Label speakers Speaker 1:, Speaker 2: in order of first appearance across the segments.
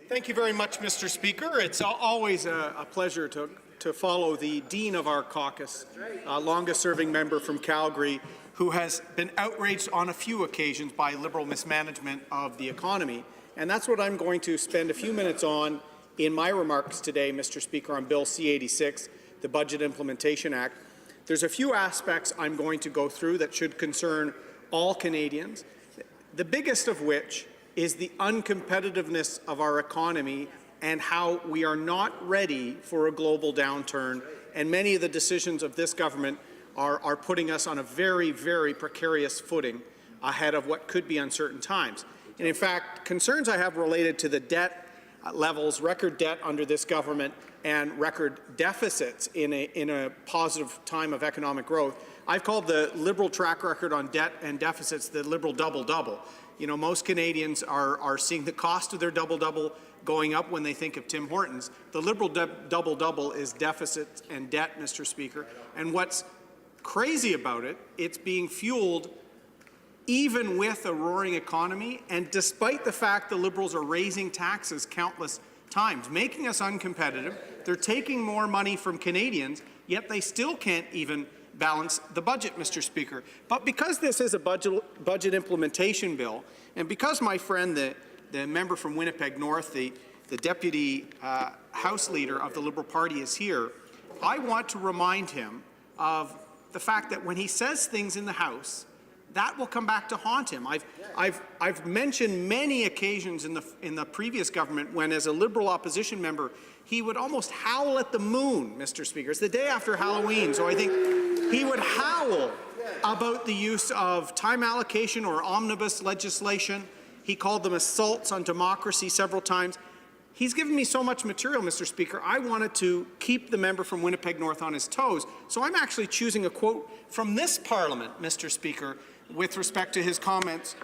Speaker 1: Thank you very much, Mr. Speaker. It's always a pleasure to follow the Dean of our caucus, longest-serving member from Calgary, who has been outraged on a few occasions by Liberal mismanagement of the economy. And that's what I'm going to spend a few minutes on in my remarks today, Mr. Speaker, on Bill C-86, the Budget Implementation Act. There's a few aspects I'm going to go through that should concern all Canadians, the biggest of which is the uncompetitiveness of our economy and how we are not ready for a global downturn. And many of the decisions of this government are putting us on a very, very precarious footing ahead of what could be uncertain times. And in fact, concerns I have related to the debt levels, record debt under this government, and record deficits in a positive time of economic growth. I've called the Liberal track record on debt and deficits the Liberal double-double. You know, most Canadians are seeing the cost of their double-double going up when they think of Tim Hortons. The Liberal double-double is deficit and debt, Mr. Speaker. And what's crazy about it, it's being fueled even with a roaring economy and despite the fact the Liberals are raising taxes countless times, making us uncompetitive. They're taking more money from Canadians, yet they still can't even balance the budget, Mr. Speaker. But because this is a budget implementation bill, and because my friend, the member from Winnipeg North, the deputy House leader of the Liberal Party is here, I want to remind him of the fact that when he says things in the House, that will come back to haunt him. I've mentioned many occasions in the previous government when, as a Liberal opposition member, he would almost howl at the moon, Mr. Speaker. It's the day after Halloween, so I think he would howl about the use of time allocation or omnibus legislation. He called them assaults on democracy several times. He's given me so much material, Mr. Speaker, I wanted to keep the member from Winnipeg North on his toes. So I'm actually choosing a quote from this Parliament, Mr. Speaker, with respect to his comments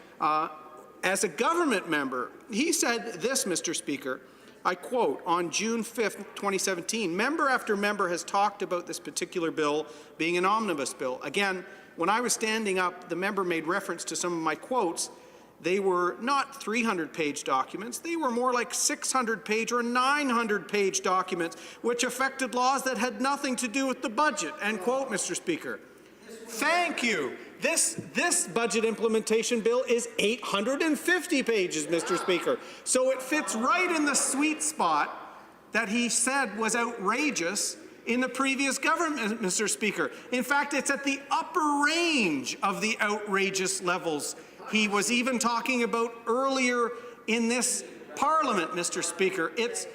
Speaker 1: as a government member. He said this, Mr. Speaker, I quote, on June 5th, 2017, member after member has talked about this particular bill being an omnibus bill. Again, when I was standing up, the member made reference to some of my quotes. They were not 300-page documents. They were more like 600-page or 900-page documents, which affected laws that had nothing to do with the budget, end quote, Mr. Speaker. Thank you. This budget implementation bill is 850 pages, Mr. Speaker. So it fits right in the sweet spot that he said was outrageous in the previous government, Mr. Speaker. In fact, it's at the upper range of the outrageous levels he was even talking about earlier in this Parliament, Mr. Speaker. It's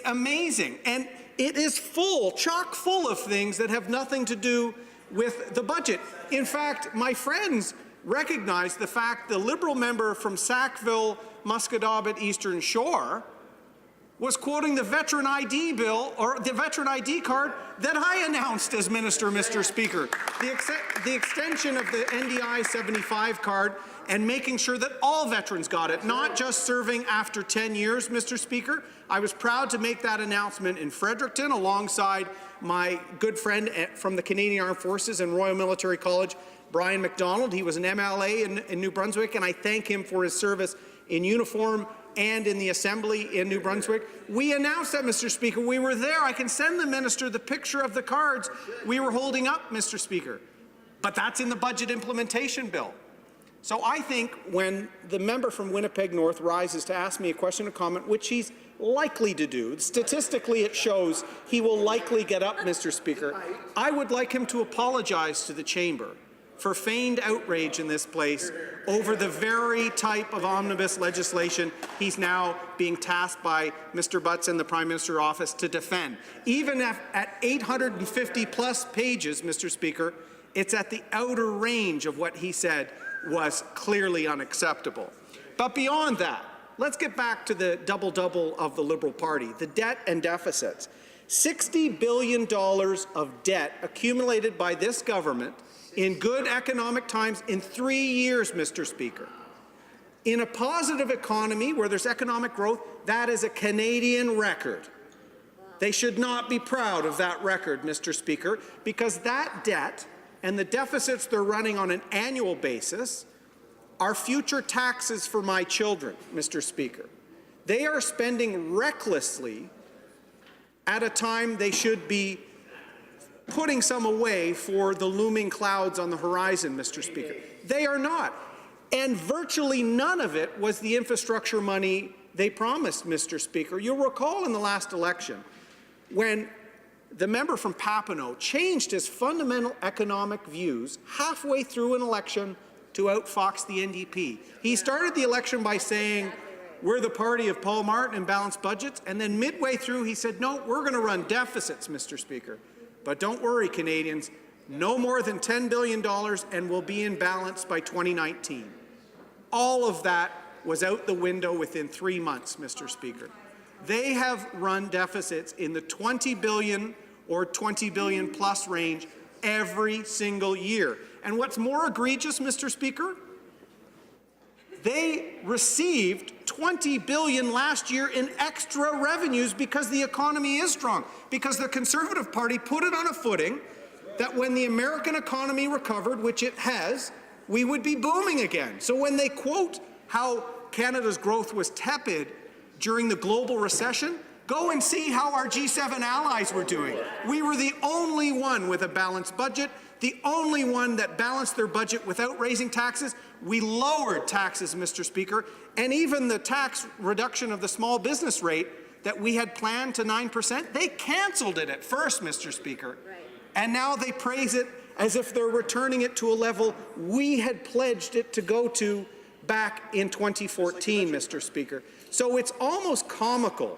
Speaker 1: amazing. And it is full, chock full of things that have nothing to do with the budget. In fact, my friends recognize the fact the Liberal member from Sackville, Musquodoboit, Eastern Shore was quoting the veteran ID bill, or the veteran ID card that I announced as minister, Mr. Speaker. The extension of the NDI 75 card and making sure that all veterans got it, not just serving after 10 years, Mr. Speaker. I was proud to make that announcement in Fredericton alongside my good friend from the Canadian Armed Forces and Royal Military College, Brian MacDonald. He was an MLA in New Brunswick, and I thank him for his service in uniform and in the Assembly in New Brunswick. We announced that, Mr. Speaker. We were there. I can send the minister the picture of the cards we were holding up, Mr. Speaker. But that's in the budget implementation bill. So I think when the member from Winnipeg North rises to ask me a question or comment, which he's likely to do, statistically it shows he will likely get up, Mr. Speaker, I would like him to apologize to the chamber for feigned outrage in this place over the very type of omnibus legislation he's now being tasked by Mr. Butts and the Prime Minister's office to defend. Even at 850-plus pages, Mr. Speaker, it's at the outer range of what he said was clearly unacceptable. But beyond that, let's get back to the double-double of the Liberal Party, the debt and deficits. $60 billion of debt accumulated by this government in good economic times in 3 years, Mr. Speaker. In a positive economy where there's economic growth, that is a Canadian record. They should not be proud of that record, Mr. Speaker, because that debt and the deficits they're running on an annual basis are future taxes for my children, Mr. Speaker. They are spending recklessly at a time they should be putting some away for the looming clouds on the horizon, Mr. Speaker. They are not. And virtually none of it was the infrastructure money they promised, Mr. Speaker. You'll recall in the last election when the member from Papineau changed his fundamental economic views halfway through an election to outfox the NDP. He started the election by saying, we're the party of Paul Martin and balanced budgets, and then midway through he said, no, we're going to run deficits, Mr. Speaker. But don't worry, Canadians, no more than $10 billion and we'll be in balance by 2019. All of that was out the window within 3 months, Mr. Speaker. They have run deficits in the $20 billion or $20 billion plus range every single year. And what's more egregious, Mr. Speaker, they received $20 billion last year in extra revenues because the economy is strong, because the Conservative Party put it on a footing that when the American economy recovered, which it has, we would be booming again. So when they quote how Canada's growth was tepid during the global recession, go and see how our G7 allies were doing. We were the only one with a balanced budget, the only one that balanced their budget without raising taxes. We lowered taxes, Mr. Speaker, and even the tax reduction of the small business rate that we had planned to 9%, they canceled it at first, Mr. Speaker. And now they praise it as if they're returning it to a level we had pledged it to go to back in 2014, Mr. Speaker. So it's almost comical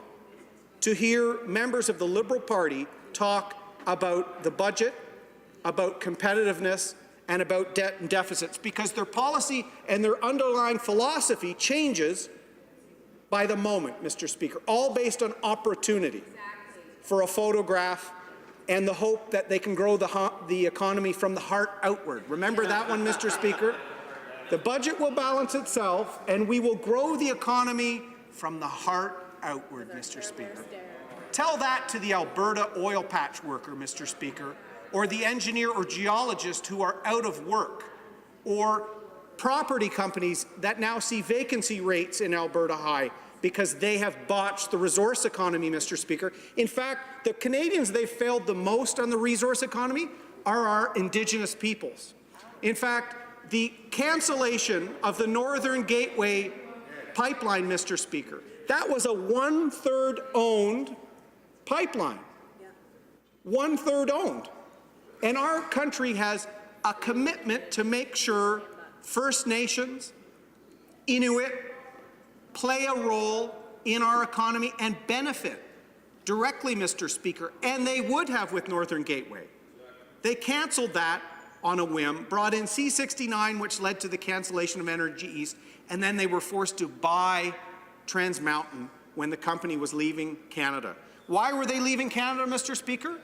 Speaker 1: to hear members of the Liberal Party talk about the budget, about competitiveness, and about debt and deficits, because their policy and their underlying philosophy changes by the moment, Mr. Speaker, all based on opportunity for a photograph and the hope that they can grow the economy from the heart outward. Remember that one, Mr. Speaker? The budget will balance itself, and we will grow the economy from the heart outward, Mr. Speaker. Tell that to the Alberta oil patch worker, Mr. Speaker, or the engineer or geologist who are out of work, or property companies that now see vacancy rates in Alberta high because they have botched the resource economy, Mr. Speaker. In fact, the Canadians they've failed the most on the resource economy are our Indigenous peoples. In fact, the cancellation of the Northern Gateway pipeline, Mr. Speaker, that was a 1/3 owned pipeline. 1/3 owned. And our country has a commitment to make sure First Nations, Inuit, play a role in our economy and benefit directly, Mr. Speaker, and they would have with Northern Gateway. They canceled that on a whim, brought in C-89, which led to the cancellation of Energy East, and then they were forced to buy Trans Mountain when the company was leaving Canada. Why were they leaving Canada, Mr. Speaker?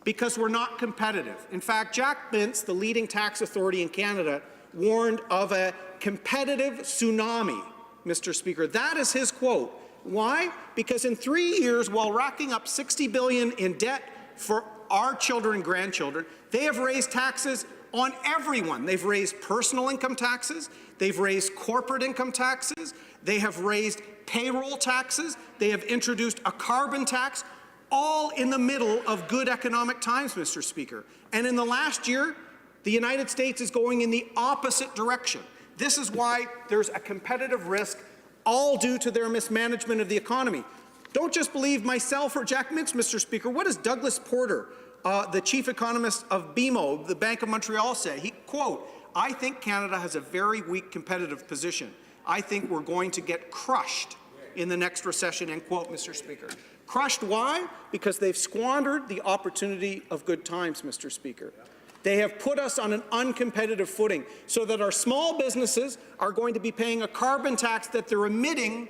Speaker 1: Because we're not competitive. In fact, Jack Mintz, the leading tax authority in Canada, warned of a competitive tsunami, Mr. Speaker. That is his quote. Why? Because in 3 years, while racking up $60 billion in debt for our children and grandchildren, they have raised taxes on everyone. They've raised personal income taxes, they've raised corporate income taxes, they have raised payroll taxes, they have introduced a carbon tax, all in the middle of good economic times, Mr. Speaker. And in the last year, the United States is going in the opposite direction. This is why there's a competitive risk, all due to their mismanagement of the economy. Don't just believe myself or Jack Mintz, Mr. Speaker. What does Douglas Porter, the chief economist of BMO, the Bank of Montreal, say? He, quote, I think Canada has a very weak competitive position. I think we're going to get crushed in the next recession, end quote, Mr. Speaker. Crushed, why? Because they've squandered the opportunity of good times, Mr. Speaker. They have put us on an uncompetitive footing so that our small businesses are going to be paying a carbon tax that they're emitting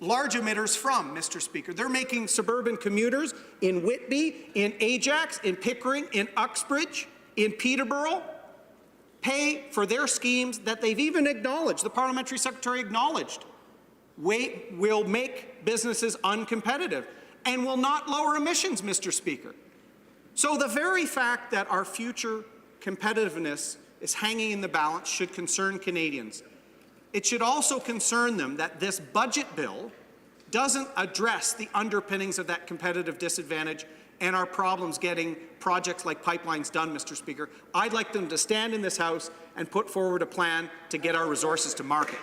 Speaker 1: large emitters from, Mr. Speaker. They're making suburban commuters in Whitby, in Ajax, in Pickering, in Uxbridge, in Peterborough, pay for their schemes that they've even acknowledged, the parliamentary secretary acknowledged, will make businesses uncompetitive and will not lower emissions, Mr. Speaker. So the very fact that our future competitiveness is hanging in the balance should concern Canadians. It should also concern them that this budget bill doesn't address the underpinnings of that competitive disadvantage and our problems getting projects like pipelines done, Mr. Speaker. I'd like them to stand in this House and put forward a plan to get our resources to market.